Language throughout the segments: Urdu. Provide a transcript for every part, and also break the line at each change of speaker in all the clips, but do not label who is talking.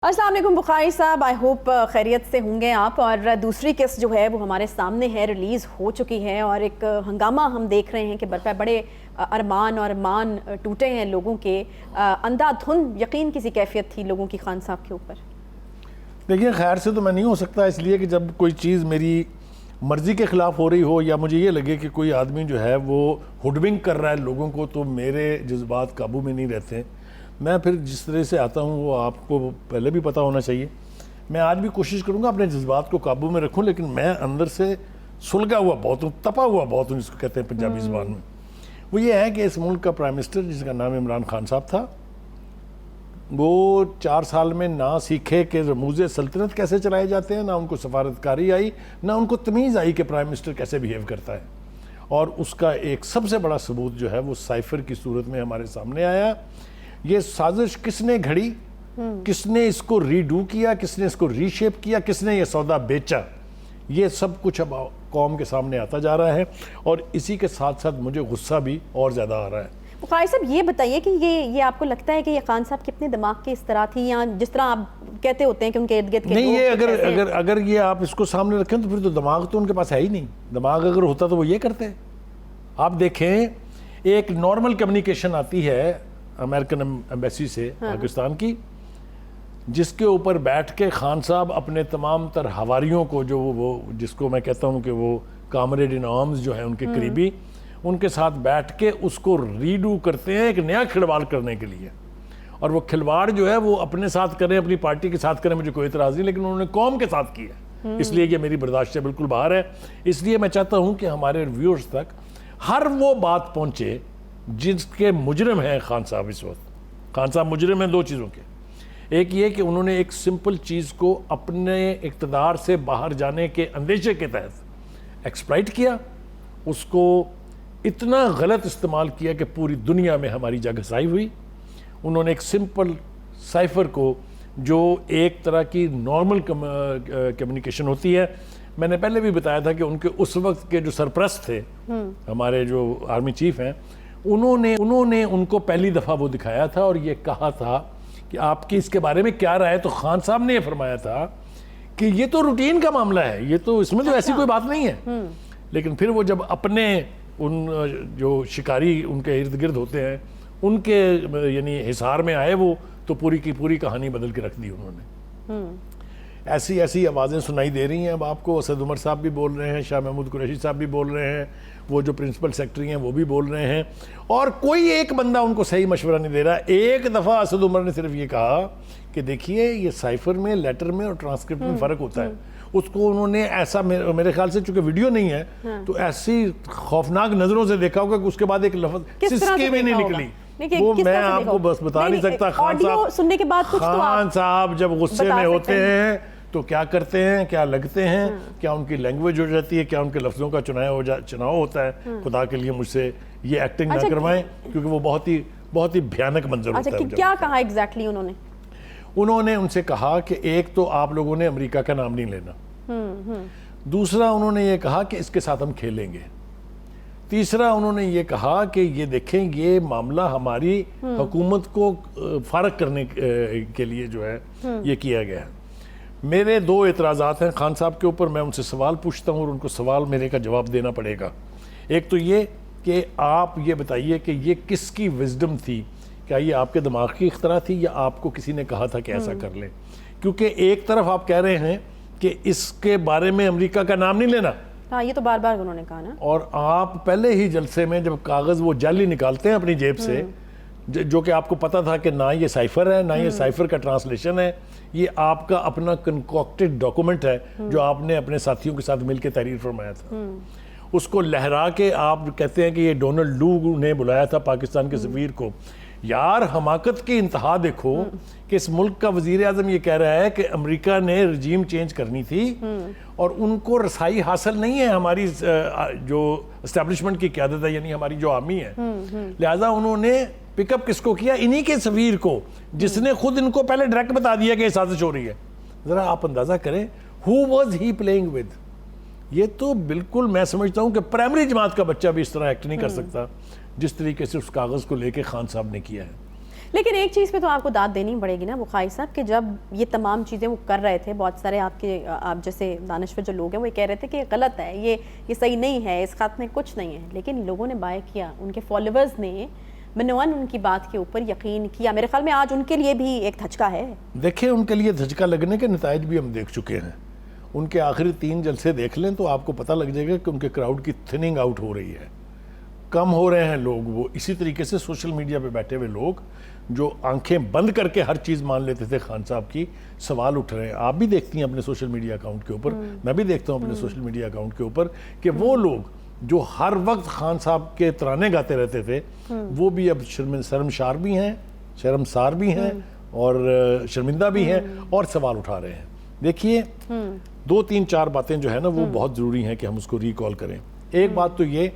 السلام علیکم بخاری صاحب، آئی ہوپ خیریت سے ہوں گے آپ. اور دوسری قسط جو ہے وہ ہمارے سامنے ہے، ریلیز ہو چکی ہے اور ایک ہنگامہ ہم دیکھ رہے ہیں کہ برپا بڑے ارمان اور مان ٹوٹے ہیں لوگوں کے. اندھا دھند یقین کسی کیفیت تھی لوگوں کی خان صاحب کے اوپر.
دیکھیں، خیر سے تو میں نہیں ہو سکتا، اس لیے کہ جب کوئی چیز میری مرضی کے خلاف ہو رہی ہو یا مجھے یہ لگے کہ کوئی آدمی جو ہے وہ ہوڈونگ کر رہا ہے لوگوں کو، تو میرے جذبات قابو میں نہیں رہتے. میں پھر جس طرح سے آتا ہوں وہ آپ کو پہلے بھی پتہ ہونا چاہیے. میں آج بھی کوشش کروں گا اپنے جذبات کو قابو میں رکھوں، لیکن میں اندر سے سلگا ہوا بہت ہوں، تپا ہوا بہت ہوں، جس کو کہتے ہیں پنجابی زبان میں. وہ یہ ہے کہ اس ملک کا پرائم منسٹر جس کا نام عمران خان صاحب تھا، وہ 4 سال میں نہ سیکھے کہ رموز سلطنت کیسے چلائے جاتے ہیں، نہ ان کو سفارتکاری آئی، نہ ان کو تمیز آئی کہ پرائم منسٹر کیسے بیہیو کرتا ہے. اور اس کا ایک سب سے بڑا ثبوت جو ہے وہ سائفر کی صورت میں ہمارے سامنے آیا. یہ سازش کس نے گھڑی، کس نے اس کو ری ڈو کیا، کس نے اس کو ری شیپ کیا، کس نے یہ سودا بیچا، یہ سب کچھ اب قوم کے سامنے آتا جا رہا ہے. اور اسی کے ساتھ ساتھ مجھے غصہ بھی اور زیادہ آ رہا ہے.
بخاری صاحب یہ بتائیے کہ یہ آپ کو لگتا ہے کہ یہ خان صاحب کے اپنے دماغ کی اس طرح تھی، یا جس طرح آپ کہتے ہوتے ہیں کہ ان کے ارد گرد کے
نہیں، یہ اگر یہ آپ اس کو سامنے رکھیں تو پھر تو دماغ تو ان کے پاس ہے ہی نہیں. دماغ اگر ہوتا تو وہ یہ کرتے. آپ دیکھیں، ایک نارمل کمیونیکیشن آتی ہے امریکن ایمبیسی سے پاکستان کی، جس کے اوپر بیٹھ کے خان صاحب اپنے تمام تر حواریوں کو، جو وہ جس کو میں کہتا ہوں کہ وہ کامریڈ ان آرمز جو ہیں ان کے قریبی، ان کے ساتھ بیٹھ کے اس کو ریڈو کرتے ہیں ایک نیا کھلواڑ کرنے کے لیے. اور وہ کھلواڑ جو ہے وہ اپنے ساتھ کریں، اپنی پارٹی کے ساتھ کریں، مجھے کوئی اعتراض نہیں، لیکن انہوں نے قوم کے ساتھ کیا. اس لیے یہ میری برداشت سے بالکل باہر ہے. اس لیے میں چاہتا ہوں کہ ہمارے ویورز تک ہر وہ بات پہنچے جس کے مجرم ہیں خان صاحب. اس وقت خان صاحب مجرم ہیں 2 چیزوں کے. ایک یہ کہ انہوں نے ایک سمپل چیز کو اپنے اقتدار سے باہر جانے کے اندیشے کے تحت ایکسپلائٹ کیا، اس کو اتنا غلط استعمال کیا کہ پوری دنیا میں ہماری جگ ہسائی ہوئی. انہوں نے ایک سمپل سائفر کو، جو ایک طرح کی نارمل کمیونیکیشن ہوتی ہے، میں نے پہلے بھی بتایا تھا کہ ان کے اس وقت کے جو سرپرست تھے، ہمارے جو آرمی چیف ہیں، انہوں نے ان کو پہلی دفعہ وہ دکھایا تھا اور یہ کہا تھا کہ آپ کی اس کے بارے میں کیا رائے ہے. تو خان صاحب نے یہ فرمایا تھا کہ یہ تو روٹین کا معاملہ ہے، یہ تو اس میں تو ایسی کوئی بات نہیں ہے. لیکن پھر وہ جب اپنے ان جو شکاری ان کے ارد گرد ہوتے ہیں ان کے یعنی حصار میں آئے، وہ تو پوری کی پوری کہانی بدل کے رکھ دی انہوں نے. ایسی آوازیں سنائی دے رہی ہیں اب آپ کو. اسد عمر صاحب بھی بول رہے ہیں، شاہ محمود قریشی صاحب بھی بول رہے ہیں، وہ جو پرنسپل سیکرٹری ہیں وہ بھی بول رہے ہیں، اور کوئی ایک بندہ ان کو صحیح مشورہ نہیں دے رہا. ایک دفعہ اسد عمر نے صرف یہ کہا کہ دیکھیے، یہ سائفر میں، لیٹر میں اور ٹرانسکرپٹ میں فرق ہوتا ہے. اس کو انہوں نے ایسا، میرے خیال سے چونکہ ویڈیو نہیں ہے تو ایسی خوفناک نظروں سے دیکھا ہوگا کہ اس کے بعد ایک لفظ سسکی بھی نہیں نکلی. وہ میں آپ کو بس بتا نہیں سکتا. خان صاحب جب غصے میں ہوتے ہیں تو کیا کرتے ہیں، کیا لگتے ہیں، کیا ان کی لینگویج ہو جاتی ہے، کیا ان کے لفظوں کا چناؤ ہوتا ہے. خدا کے لیے مجھ سے یہ ایکٹنگ نہ کروائیں، کیونکہ وہ بہت ہی بھیانک منظر ہوتا ہے.
کیا کہا ایگزیکٹلی
انہوں نے ان سے کہا کہ ایک تو آپ لوگوں نے امریکہ کا نام نہیں لینا، دوسرا انہوں نے یہ کہا کہ اس کے ساتھ ہم کھیلیں گے، تیسرا انہوں نے یہ کہا کہ یہ دیکھیں، یہ معاملہ ہماری حکومت کو فارغ کرنے کے لیے جو ہے یہ کیا گیا ہے. میرے 2 اعتراضات ہیں خان صاحب کے اوپر. میں ان سے سوال پوچھتا ہوں اور ان کو سوال میرے کا جواب دینا پڑے گا. ایک تو یہ کہ آپ یہ بتائیے کہ یہ کس کی وزڈم تھی؟ کیا یہ آپ کے دماغ کی اختراع تھی یا آپ کو کسی نے کہا تھا کہ ایسا کر لیں؟ کیونکہ ایک طرف آپ کہہ رہے ہیں کہ اس کے بارے میں امریکہ کا نام نہیں لینا،
ہاں یہ تو بار بار انہوں نے کہا نا، اور
آپ پہلے ہی جلسے میں جب کاغذ وہ جعلی نکالتے ہیں اپنی جیب سے، جو کہ آپ کو پتا تھا کہ نہ یہ سائفر ہے، نہ یہ سائفر کا ٹرانسلیشن ہے، یہ آپ کا اپنا کنکوکٹڈ ڈاکومنٹ ہے جو آپ نے اپنے ساتھیوں کے ساتھ مل کے تحریر فرمایا تھا. اس کو لہرا کے آپ کہتے ہیں کہ یہ ڈونلڈ لو نے بلایا تھا پاکستان کے سفیر کو. یار، حماقت کی انتہا دیکھو کہ اس ملک کا وزیر اعظم یہ کہہ رہا ہے کہ امریکہ نے رجیم چینج کرنی تھی اور ان کو رسائی حاصل نہیں ہے ہماری جو اسٹیبلشمنٹ کی قیادت ہے، یعنی ہماری جو آرمی ہے. لہٰذا انہوں نے پک اپ کس کو کیا؟ انہی کے سفیر کو، جس نے خود ان کو پہلے ڈائریکٹ بتا دیا کہ یہ سازش ہو رہی ہے. ذرا آپ اندازہ کریں who was he playing with. یہ تو بالکل میں سمجھتا ہوں کہ پرائمری جماعت کا بچہ بھی اس طرح ایکٹ نہیں کر سکتا جس طریقے سے اس کاغذ کو لے کے خان صاحب نے کیا ہے.
لیکن ایک چیز پہ تو آپ کو داد دینی پڑے گی نا بخاری صاحب کہ جب یہ تمام چیزیں وہ کر رہے تھے، بہت سارے آپ جیسے دانشور جو لوگ ہیں وہ یہ کہہ رہے تھے کہ غلط ہے، یہ صحیح نہیں ہے، اس خط میں کچھ نہیں ہے، لیکن لوگوں نے بائے کیا، ان کے فالوورز نے منوان ان کی بات کے اوپر یقین کیا. میرے خیال میں آج ان کے لیے بھی ایک دھچکا ہے.
دیکھیں ان کے لیے دھچکا لگنے کے نتائج بھی ہم دیکھ چکے ہیں. ان کے آخری 3 جلسے دیکھ لیں تو آپ کو پتہ لگ جائے گا کہ ان کے کراؤڈ کی تھننگ آؤٹ ہو رہی ہے, کم ہو رہے ہیں لوگ. وہ اسی طریقے سے سوشل میڈیا پہ بیٹھے ہوئے لوگ جو آنکھیں بند کر کے ہر چیز مان لیتے تھے خان صاحب کی, سوال اٹھ رہے ہیں. آپ بھی دیکھتی ہیں اپنے سوشل میڈیا اکاؤنٹ کے اوپر, میں بھی دیکھتا ہوں اپنے سوشل میڈیا اکاؤنٹ کے اوپر کہ وہ لوگ جو ہر وقت خان صاحب کے ترانے گاتے رہتے تھے وہ بھی اب شرمسار بھی ہیں, شرمسار بھی ہیں اور شرمندہ بھی ہیں اور سوال اٹھا رہے ہیں. دیکھیے 2 3 4 باتیں جو ہے نا وہ بہت ضروری ہیں کہ ہم اس کو ریکال کریں. ایک بات تو یہ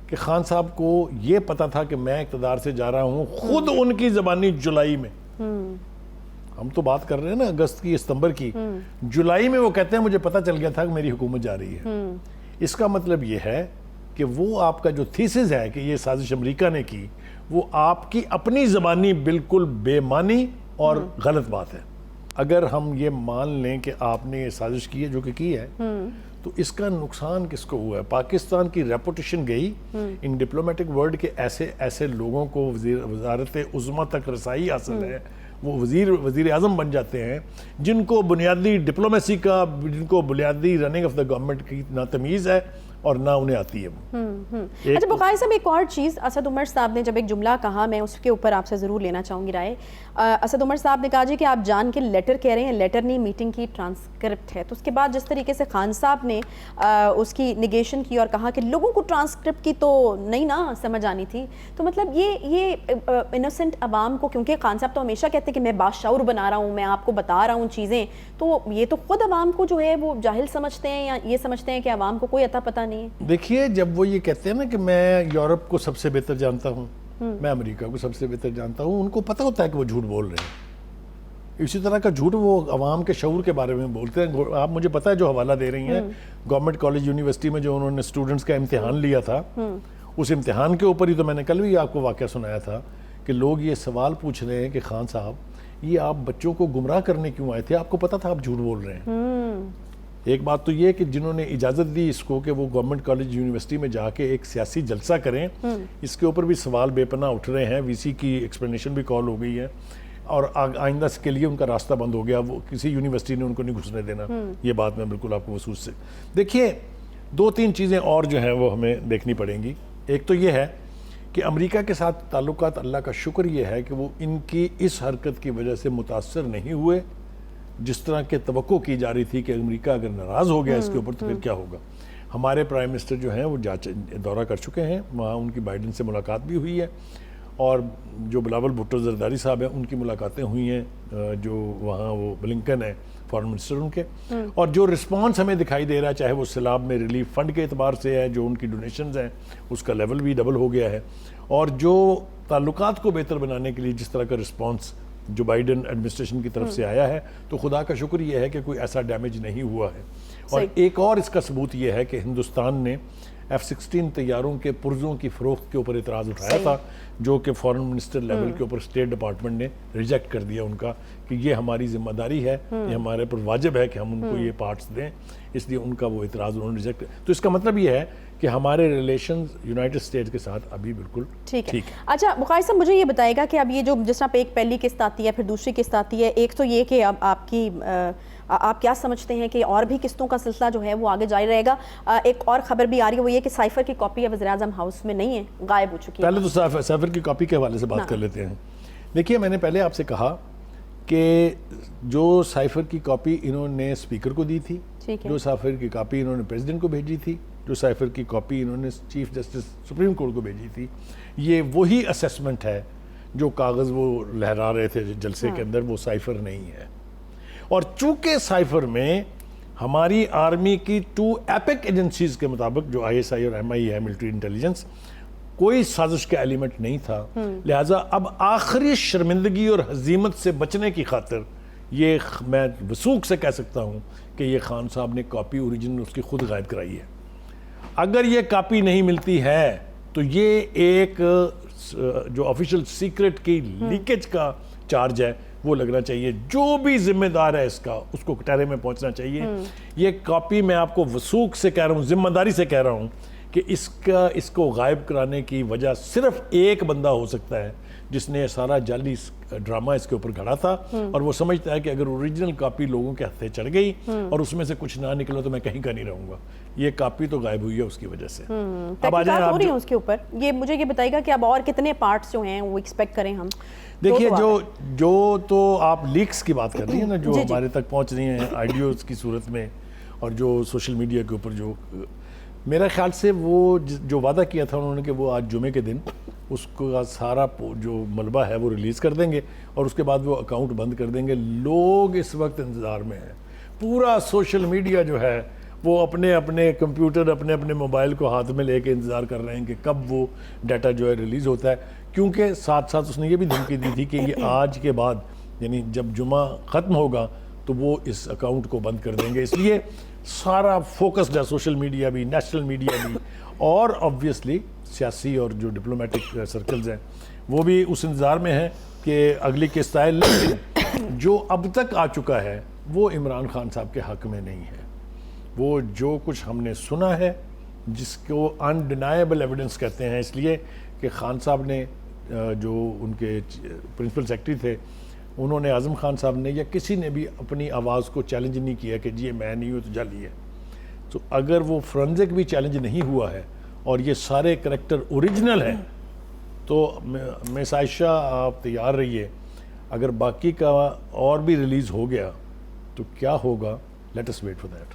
کہ خان صاحب کو یہ پتا تھا کہ میں اقتدار سے جا رہا ہوں, خود ان کی زبانی جولائی میں, ہم تو بات کر رہے ہیں نا اگست کی, ستمبر کی, جولائی میں وہ کہتے ہیں مجھے پتا چل گیا تھا کہ میری حکومت جا رہی ہے. اس کا مطلب یہ ہے کہ وہ آپ کا جو تھیسس ہے کہ یہ سازش امریکہ نے کی, وہ آپ کی اپنی زبانی بالکل بے معنی اور غلط بات ہے. اگر ہم یہ مان لیں کہ آپ نے یہ سازش کی ہے, جو کہ کی ہے, تو اس کا نقصان کس کو ہوا ہے؟ پاکستان کی ریپوٹیشن گئی ان ڈپلومیٹک ورلڈ کے ایسے لوگوں کو وزارت عظمیٰ تک رسائی حاصل ہے, وہ وزیر اعظم بن جاتے ہیں جن کو بنیادی ڈپلومیسی کا, جن کو بنیادی رننگ آف دا گورنمنٹ کی نہ تمیز ہے اور نہ انہیں آتی ہے.
اچھا بخاری صاحب ایک اور چیز, اسد عمر صاحب نے جب ایک جملہ کہا, میں اس کے اوپر آپ سے ضرور لینا چاہوں گی رائے. اسد عمر صاحب نے کہا جی کہ آپ جان کے لیٹر کہہ رہے ہیں, لیٹر نہیں میٹنگ کی ٹرانسکرپٹ ہے. تو اس کے بعد جس طریقے سے خان صاحب نے اس کی نیگیشن کی اور کہا کہ لوگوں کو ٹرانسکرپٹ کی تو نہیں نا سمجھ آنی تھی, تو مطلب یہ انوسنٹ عوام کو, کیونکہ خان صاحب تو ہمیشہ کہتے ہیں کہ میں باشعور بنا رہا ہوں, میں آپ کو بتا رہا ہوں چیزیں, تو یہ تو خود عوام کو جو ہے وہ جاہل سمجھتے ہیں یا یہ سمجھتے ہیں کہ عوام کو کوئی عطا پتہ نہیں ہے.
دیکھیے جب وہ یہ کہتے ہیں نا کہ میں یورپ کو سب سے بہتر جانتا ہوں, میں امریکہ کو سب سے بہتر جانتا ہوں, ان کو پتہ ہوتا ہے کہ وہ جھوٹ بول رہے ہیں. اسی طرح کا جھوٹ وہ عوام کے شعور کے بارے میں بولتے ہیں. آپ مجھے پتہ ہے جو حوالہ دے رہی ہیں, گورنمنٹ کالج یونیورسٹی میں جو انہوں نے اسٹوڈنٹس کا امتحان لیا تھا, اس امتحان کے اوپر ہی تو میں نے کل بھی آپ کو واقعہ سنایا تھا کہ لوگ یہ سوال پوچھ رہے ہیں کہ خان صاحب یہ آپ بچوں کو گمراہ کرنے کیوں آئے تھے, آپ کو پتہ تھا آپ جھوٹ بول رہے ہیں. ایک بات تو یہ کہ جنہوں نے اجازت دی اس کو کہ وہ گورنمنٹ کالج یونیورسٹی میں جا کے ایک سیاسی جلسہ کریں, اس کے اوپر بھی سوال بے پناہ اٹھ رہے ہیں. وی سی کی ایکسپلینیشن بھی کال ہو گئی ہے اور آئندہ کے لیے ان کا راستہ بند ہو گیا, وہ کسی یونیورسٹی نے ان کو نہیں گھسنے دینا. یہ بات میں بالکل آپ کو محسوس سے. دیکھیے 2 3 چیزیں اور جو ہیں وہ ہمیں دیکھنی پڑیں گی. ایک تو یہ ہے کہ امریکہ کے ساتھ تعلقات, اللہ کا شکر یہ ہے کہ وہ ان کی اس حرکت کی وجہ سے متاثر نہیں ہوئے. جس طرح کے توقع کی جا رہی تھی کہ امریکہ اگر ناراض ہو گیا اس کے اوپر تو پھر کیا ہوگا. ہمارے پرائم منسٹر جو ہیں وہ دورہ کر چکے ہیں, وہاں ان کی بائیڈن سے ملاقات بھی ہوئی ہے, اور جو بلاول بھٹو زرداری صاحب ہیں ان کی ملاقاتیں ہوئی ہیں, جو وہاں وہ بلنکن ہیں فارن منسٹر ان کے. اور جو رسپانس ہمیں دکھائی دے رہا ہے, چاہے وہ سیلاب میں ریلیف فنڈ کے اعتبار سے ہے, جو ان کی ڈونیشنز ہیں اس کا لیول بھی ڈبل ہو گیا ہے, اور جو تعلقات کو بہتر بنانے کے لیے جس طرح کا رسپانس جو بائیڈن ایڈمنسٹریشن کی طرف سے آیا ہے, تو خدا کا شکر یہ ہے کہ کوئی ایسا ڈیمیج نہیں ہوا ہے. اور ایک اور اس کا ثبوت یہ ہے کہ ہندوستان نے F-16 طیاروں کے پرزوں کی فروخت کے اوپر اعتراض اٹھایا تھا, جو کہ فارن منسٹر لیول کے اوپر اسٹیٹ ڈپارٹمنٹ نے ریجیکٹ کر دیا ان کا, کہ یہ ہماری ذمہ داری ہے, یہ ہمارے پر واجب ہے کہ ہم ان کو یہ پارٹس دیں, اس لیے ان کا وہ اعتراض انہوں نے ریجیکٹ. تو اس کا مطلب یہ ہے کہ ہمارے ریلیشنز یونائٹڈ اسٹیٹس کے ساتھ ابھی بالکل ٹھیک ہے.
اچھا بخاری صاحب مجھے یہ بتائے گا کہ اب یہ جو جس طرح پہ ایک پہلی قسط آتی ہے پھر دوسری قسط آتی ہے, ایک تو یہ کہ اب آپ کیا سمجھتے ہیں کہ اور بھی قسطوں کا سلسلہ جو ہے وہ آگے جاری رہے گا؟ ایک اور خبر بھی آ رہی ہے, وہ یہ کہ سائفر کی کاپی وزیر اعظم ہاؤس میں نہیں ہے, غائب ہو چکی ہے.
پہلے تو سائفر کی کاپی کے حوالے سے بات کر لیتے ہیں. دیکھیے میں نے پہلے آپ سے کہا کہ جو سائفر کی کاپی انہوں نے اسپیکر کو دی تھی, جو سائفر کی کاپی انہوں نے پریزیڈنٹ کو بھیجی تھی, جو سائفر کی کاپی انہوں نے چیف جسٹس سپریم کورٹ کو بھیجی تھی, یہ وہی اسیسمنٹ ہے جو کاغذ وہ لہرا رہے تھے جلسے کے اندر, وہ سائفر نہیں ہے. اور چونکہ سائفر میں ہماری آرمی کی 2 ایپک ایجنسیز کے مطابق, جو ISI اور MI ہے ملٹری انٹیلیجنس, کوئی سازش کا ایلیمنٹ نہیں تھا, لہٰذا اب آخری شرمندگی اور ہزیمت سے بچنے کی خاطر یہ میں وثوق سے کہہ سکتا ہوں کہ یہ خان صاحب نے کاپی اوریجنل اس کی خود غائب کرائی ہے. اگر یہ کاپی نہیں ملتی ہے تو یہ ایک جو آفیشیل سیکرٹ کی لیکیج کا چارج ہے وہ لگنا چاہیے. جو بھی ذمہ دار ہے اس کا, اس کو کٹہرے میں پہنچنا چاہیے. یہ کاپی میں آپ کو وثوق سے کہہ رہا ہوں, ذمہ داری سے کہہ رہا ہوں کہ اس کو غائب کرانے کی وجہ صرف ایک بندہ ہو سکتا ہے جس نے سارا جعلی ڈرامہ اس کے اوپر گھڑا تھا, اور وہ سمجھتا ہے کہ اگر اوریجنل کاپی لوگوں کے ہاتھے چڑھ گئی اور اس میں سے کچھ نہ نکلا تو میں کہیں کا نہیں رہوں گا. یہ کاپی تو غائب ہوئی ہے اس کی وجہ سے.
اب آ جائیں آپ اس کے اوپر, یہ مجھے یہ بتائیے گا کہ اب اور کتنے پارٹس جو ہیں وہ ایکسپیکٹ کریں ہم.
دیکھیے جو تو آپ لیکس کی بات کر رہی ہیں نا, جو ہمارے تک پہنچ رہی ہیں آئیڈیوز کی صورت میں, اور جو سوشل میڈیا کے اوپر جو میرا خیال سے وہ جو وعدہ کیا تھا انہوں نے کہ وہ آج جمعے کے دن اس کا سارا جو ملبہ ہے وہ ریلیز کر دیں گے اور اس کے بعد وہ اکاؤنٹ بند کر دیں گے. لوگ اس وقت انتظار میں ہیں. پورا سوشل میڈیا جو ہے وہ اپنے اپنے کمپیوٹر, اپنے اپنے موبائل کو ہاتھ میں لے کے انتظار کر رہے ہیں کہ کب وہ ڈیٹا جو ہے ریلیز ہوتا ہے, کیونکہ ساتھ ساتھ اس نے یہ بھی دھمکی دی تھی کہ یہ آج کے بعد یعنی جب جمعہ ختم ہوگا تو وہ اس اکاؤنٹ کو بند کر دیں گے. اس لیے سارا فوکسڈ ہے سوشل میڈیا بھی, نیشنل میڈیا بھی, اور آبویسلی سیاسی اور جو ڈپلومیٹک سرکلز ہیں وہ بھی اس انتظار میں ہیں کہ اگلی قسط آئے. لیکن جو اب تک آ چکا ہے وہ عمران خان صاحب کے حق میں نہیں ہے. وہ جو کچھ ہم نے سنا ہے جس کو انڈینائبل ایویڈنس کہتے ہیں, اس لیے کہ خان صاحب نے جو ان کے پرنسپل سیکرٹری تھے انہوں نے اعظم خان صاحب نے یا کسی نے بھی اپنی آواز کو چیلنج نہیں کیا کہ جی یہ میں نہیں ہوں تو جعلی ہے. تو اگر وہ فرنزک بھی چیلنج نہیں ہوا ہے اور یہ سارے کریکٹر اوریجنل ہیں تو مس عائشہ آپ تیار رہیے. اگر باقی کا اور بھی ریلیز ہو گیا تو کیا ہوگا, let us wait for that.